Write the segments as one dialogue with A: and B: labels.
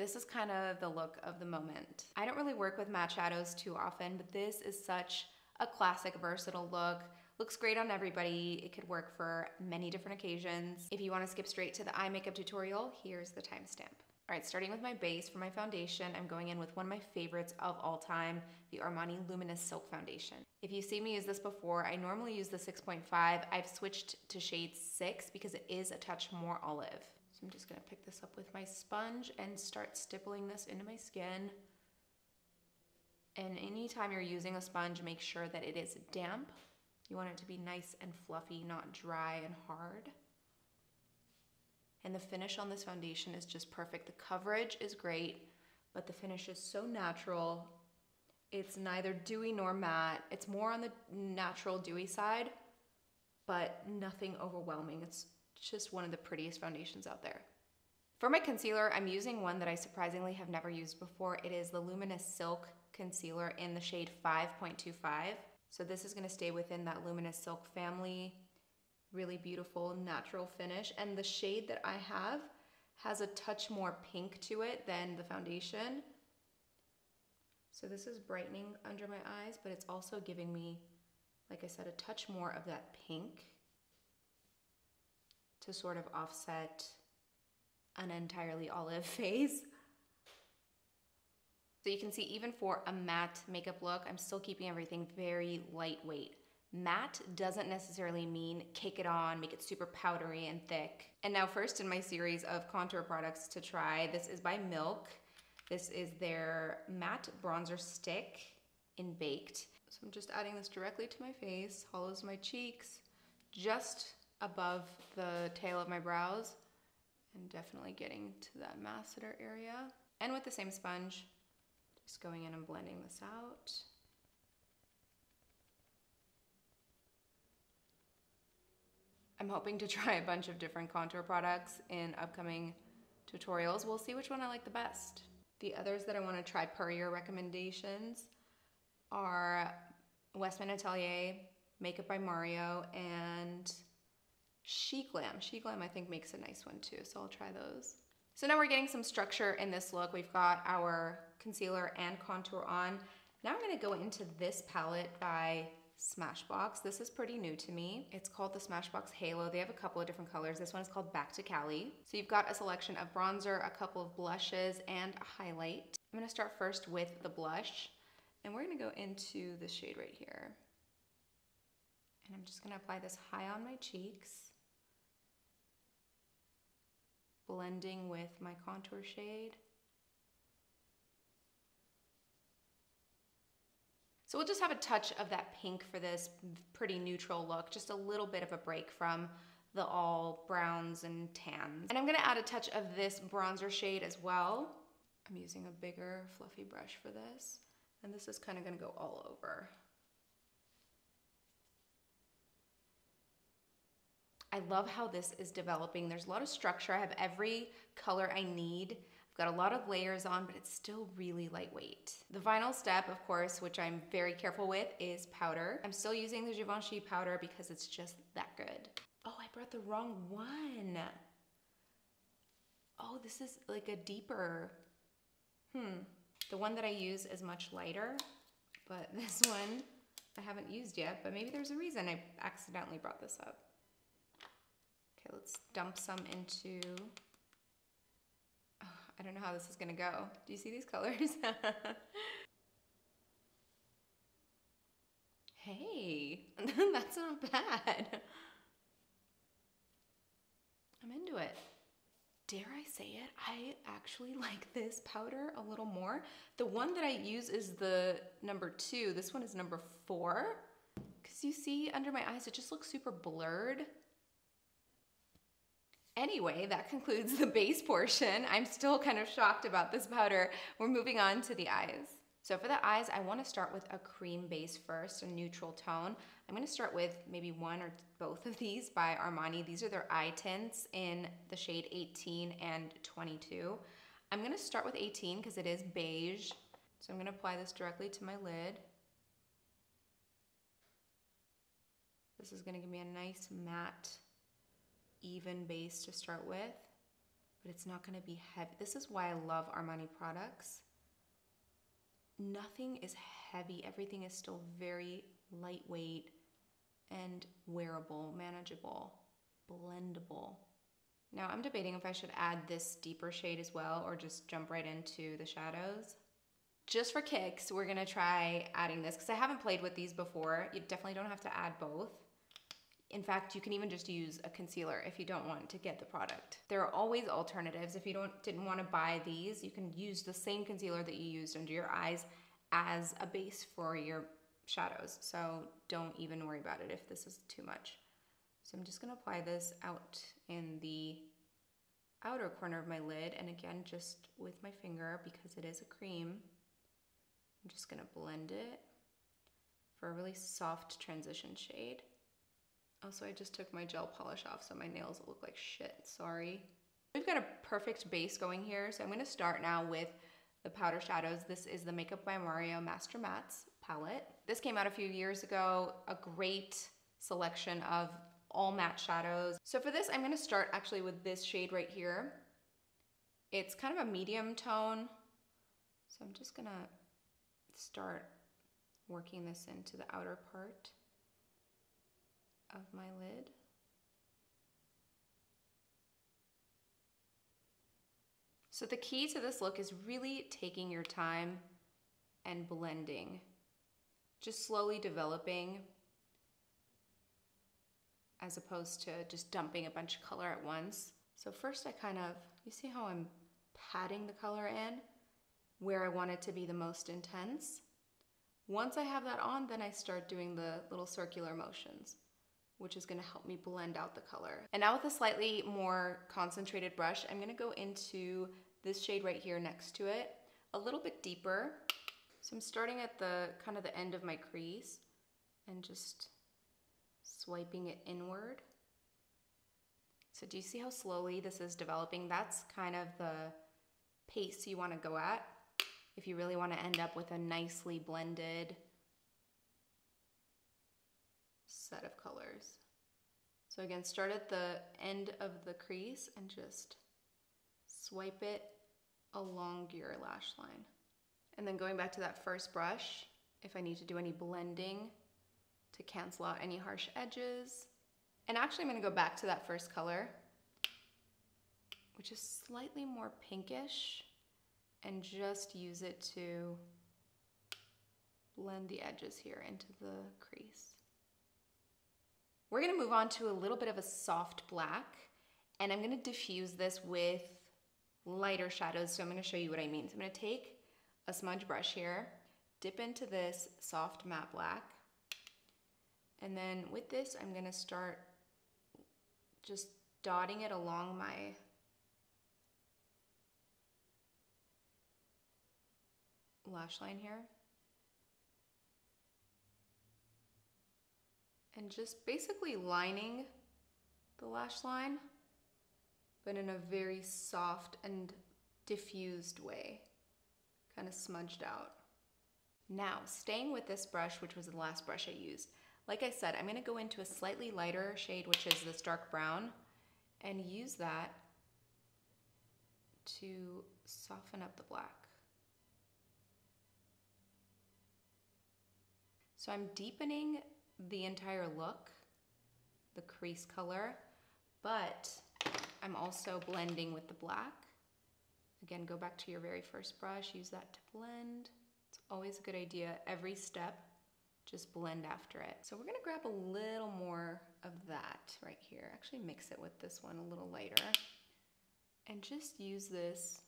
A: this is kind of the look of the moment. I don't really work with matte shadows too often, but this is such a classic, versatile look. Looks great on everybody. It could work for many different occasions. If you want to skip straight to the eye makeup tutorial, here's the timestamp. All right, starting with my base for my foundation, I'm going in with one of my favorites of all time, the Armani Luminous Silk Foundation. If you've seen me use this before, I normally use the 6.5. I've switched to shade 6 because it is a touch more olive. So I'm just gonna pick this up with my sponge and start stippling this into my skin. And anytime you're using a sponge, make sure that it is damp. You want it to be nice and fluffy, not dry and hard. And the finish on this foundation is just perfect. The coverage is great, but the finish is so natural. It's neither dewy nor matte. It's more on the natural dewy side, but nothing overwhelming. It's just one of the prettiest foundations out there. For my concealer, I'm using one that I surprisingly have never used before. It is the Luminous Silk Concealer in the shade 5.25. So this is gonna stay within that Luminous Silk family. Really beautiful natural finish, and the shade that I have has a touch more pink to it than the foundation. So this is brightening under my eyes, but it's also giving me, like I said, a touch more of that pink to sort of offset an entirely olive face. So you can see even for a matte makeup look, I'm still keeping everything very lightweight. Matte doesn't necessarily mean cake it on, make it super powdery and thick. And now first in my series of contour products to try, this is by Milk. This is their matte bronzer stick in Baked. So I'm just adding this directly to my face, hollows my cheeks, just above the tail of my brows, and definitely getting to that masseter area. And with the same sponge, just going in and blending this out. I'm hoping to try a bunch of different contour products in upcoming tutorials. We'll see which one I like the best. The others that I want to try per your recommendations are Westman Atelier, Makeup by Mario, and Chic Glam. Chic Glam I think makes a nice one too, so I'll try those. So now we're getting some structure in this look. We've got our concealer and contour on. Now I'm going to go into this palette by Smashbox. This is pretty new to me. It's called the Smashbox Halo. They have a couple of different colors. This one is called Back to Cali. So you've got a selection of bronzer, a couple of blushes, and a highlight. I'm gonna start first with the blush, and we're gonna go into this shade right here. And I'm just gonna apply this high on my cheeks, blending with my contour shade. So we'll just have a touch of that pink for this pretty neutral look, just a little bit of a break from the all browns and tans. And I'm gonna add a touch of this bronzer shade as well. I'm using a bigger fluffy brush for this, and this is kind of gonna go all over. I love how this is developing. There's a lot of structure. I have every color I need. Got a lot of layers on, but it's still really lightweight. The final step, of course, which I'm very careful with, is powder. I'm still using the Givenchy powder because it's just that good. Oh, I brought the wrong one. Oh, this is like a deeper. The one that I use is much lighter, but this one I haven't used yet, but maybe there's a reason I accidentally brought this up. Okay, let's dump some into, I don't know how this is gonna go. Do you see these colors? Hey, that's not bad. I'm into it. Dare I say it? I actually like this powder a little more. The one that I use is the number 2. This one is number 4. Because you see under my eyes, it just looks super blurred. Anyway, that concludes the base portion. I'm still kind of shocked about this powder. We're moving on to the eyes. So for the eyes, I want to start with a cream base first, a neutral tone. I'm going to start with maybe one or both of these by Armani. These are their eye tints in the shade 18 and 22. I'm going to start with 18 because it is beige. So I'm going to apply this directly to my lid. This is going to give me a nice matte, even base to start with, but it's not gonna be heavy. This is why I love Armani products. Nothing is heavy. Everything is still very lightweight and wearable, manageable, blendable. Now I'm debating if I should add this deeper shade as well or just jump right into the shadows. Just for kicks, we're gonna try adding this because I haven't played with these before. You definitely don't have to add both. In fact, you can even just use a concealer if you don't want to get the product. There are always alternatives. If you didn't want to buy these, you can use the same concealer that you used under your eyes as a base for your shadows. So don't even worry about it if this is too much. So I'm just gonna apply this out in the outer corner of my lid, and again, just with my finger because it is a cream. I'm just gonna blend it for a really soft transition shade. Also, I just took my gel polish off, so my nails look like shit, sorry. We've got a perfect base going here, so I'm gonna start now with the powder shadows. This is the Makeup by Mario Master Mattes palette. This came out a few years ago, a great selection of all matte shadows. So for this, I'm gonna start actually with this shade right here. It's kind of a medium tone, so I'm just gonna start working this into the outer part of my lid. So the key to this look is really taking your time and blending, just slowly developing as opposed to just dumping a bunch of color at once. So first I kind of, you see how I'm patting the color in where I want it to be the most intense. Once I have that on, then I start doing the little circular motions, which is gonna help me blend out the color. And now with a slightly more concentrated brush, I'm gonna go into this shade right here next to it, a little bit deeper. So I'm starting at the kind of the end of my crease and just swiping it inward. So do you see how slowly this is developing? That's kind of the pace you wanna go at if you really wanna end up with a nicely blended set of colors. So again, start at the end of the crease and just swipe it along your lash line. And then going back to that first brush, if I need to do any blending to cancel out any harsh edges. And actually I'm gonna go back to that first color, which is slightly more pinkish, and just use it to blend the edges here into the crease. We're gonna move on to a little bit of a soft black, and I'm gonna diffuse this with lighter shadows, so I'm gonna show you what I mean. So I'm gonna take a smudge brush here, dip into this soft matte black, and then with this, I'm gonna start just dotting it along my lash line here. And just basically lining the lash line, but in a very soft and diffused way, kind of smudged out. Now, staying with this brush, which was the last brush I used, like I said, I'm gonna go into a slightly lighter shade, which is this dark brown, and use that to soften up the black. So I'm deepening the entire look, the crease color, but I'm also blending with the black. Again, go back to your very first brush, use that to blend. It's always a good idea, every step, just blend after it. So we're gonna grab a little more of that right here. Actually mix it with this one a little lighter. And just use this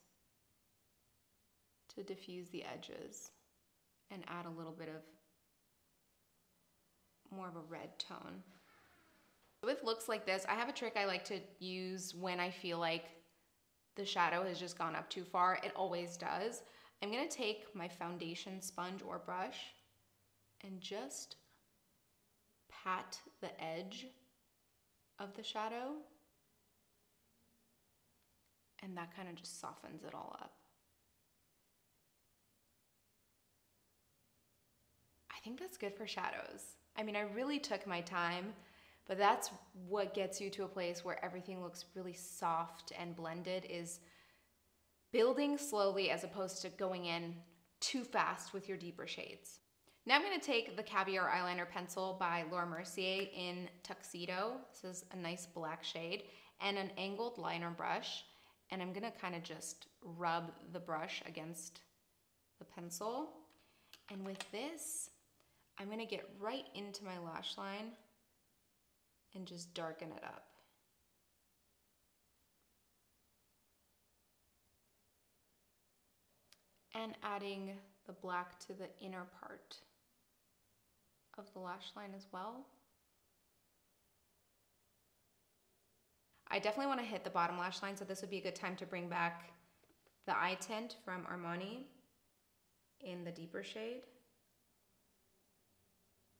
A: to diffuse the edges and add a little bit of more of a red tone. With looks like this, I have a trick I like to use when I feel like the shadow has just gone up too far. It always does. I'm gonna take my foundation sponge or brush and just pat the edge of the shadow, and that kind of just softens it all up. I think that's good for shadows. I mean, I really took my time, But that's what gets you to a place where everything looks really soft and blended, is building slowly as opposed to going in too fast with your deeper shades. Now I'm going to take the Caviar eyeliner pencil by Mercier in Tuxedo. This is a nice black shade, and an angled liner brush. And I'm going to kind of just rub the brush against the pencil. And with this, I'm going to get right into my lash line and just darken it up. And adding the black to the inner part of the lash line as well. I definitely want to hit the bottom lash line, so this would be a good time to bring back the eye tint from Armani in the deeper shade.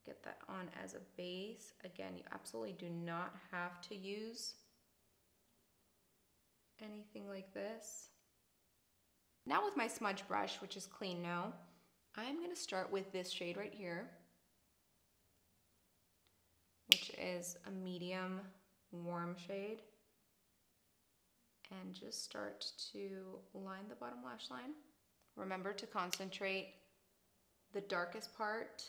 A: Get that on as a base. Again, you absolutely do not have to use anything like this. Now with my smudge brush, which is clean now, I'm going to start with this shade right here, which is a medium warm shade, and just start to line the bottom lash line. Remember to concentrate the darkest part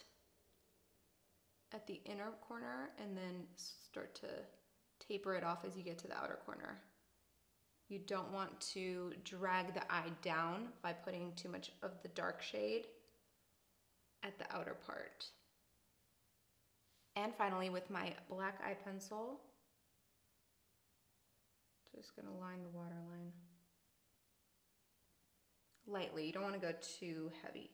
A: at the inner corner and then start to taper it off as you get to the outer corner. You don't want to drag the eye down by putting too much of the dark shade at the outer part. And finally, with my black eye pencil, just gonna line the waterline lightly. You don't want to go too heavy.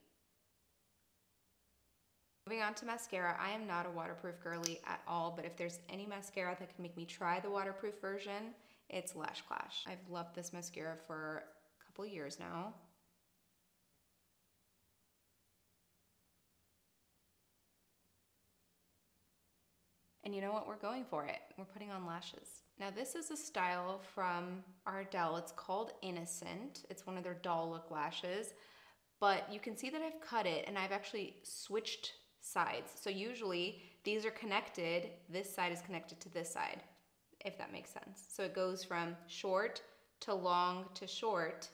A: Moving on to mascara, I am not a waterproof girly at all, but if there's any mascara that can make me try the waterproof version, it's Lash Clash. I've loved this mascara for a couple of years now. And you know what? We're going for it. We're putting on lashes. Now this is a style from Ardell. It's called Innocent. It's one of their doll look lashes, but you can see that I've cut it and I've actually switched sides. So usually these are connected. This side is connected to this side, if that makes sense. So it goes from short to long to short.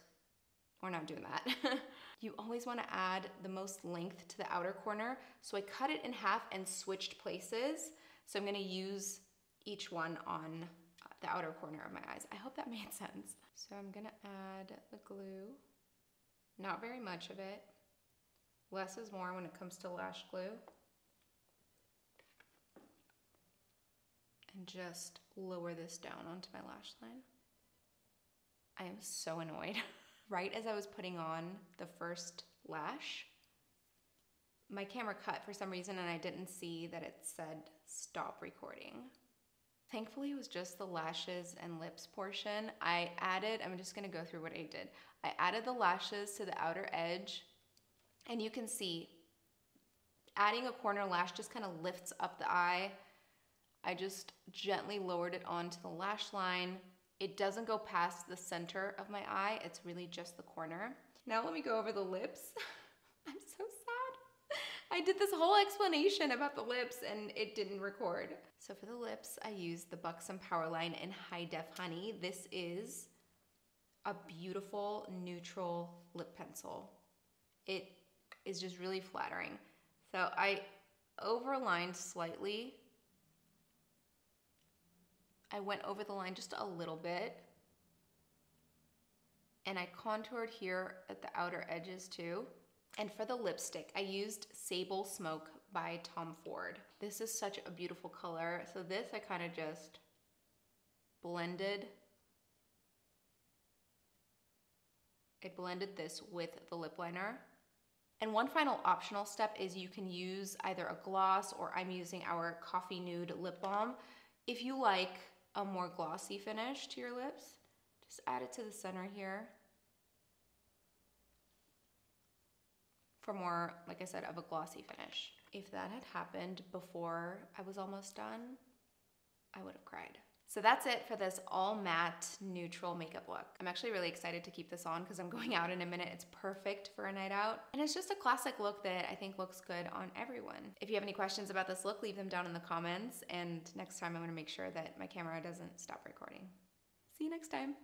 A: We're not doing that. You always want to add the most length to the outer corner. So I cut it in half and switched places. So I'm going to use each one on the outer corner of my eyes. I hope that made sense. So I'm going to add the glue. Not very much of it. Less is more when it comes to lash glue. And just lower this down onto my lash line. I am so annoyed. Right as I was putting on the first lash, my camera cut for some reason and I didn't see that it said stop recording. Thankfully it was just the lashes and lips portion. I'm just gonna go through what I did. I added the lashes to the outer edge, and you can see adding a corner lash just kind of lifts up the eye. I just gently lowered it onto the lash line. It doesn't go past the center of my eye, it's really just the corner. Now let me go over the lips. I'm so sad. I did this whole explanation about the lips and it didn't record. So for the lips, I used the Buxom Powerline in High Def Honey. This is a beautiful neutral lip pencil. It is just really flattering. So I overlined slightly. I went over the line just a little bit. And I contoured here at the outer edges too. And for the lipstick, I used Sable Smoke by Tom Ford. This is such a beautiful color. So this I kind of just blended. I blended this with the lip liner. And one final optional step is you can use either a gloss or I'm using our Coffee Nude lip balm. If you like a more glossy finish to your lips, just add it to the center here. For more, like I said, of a glossy finish. If that had happened before I was almost done, I would have cried. So that's it for this all matte neutral makeup look. I'm actually really excited to keep this on because I'm going out in a minute. It's perfect for a night out. And it's just a classic look that I think looks good on everyone. If you have any questions about this look, leave them down in the comments. And next time I'm gonna make sure that my camera doesn't stop recording. See you next time.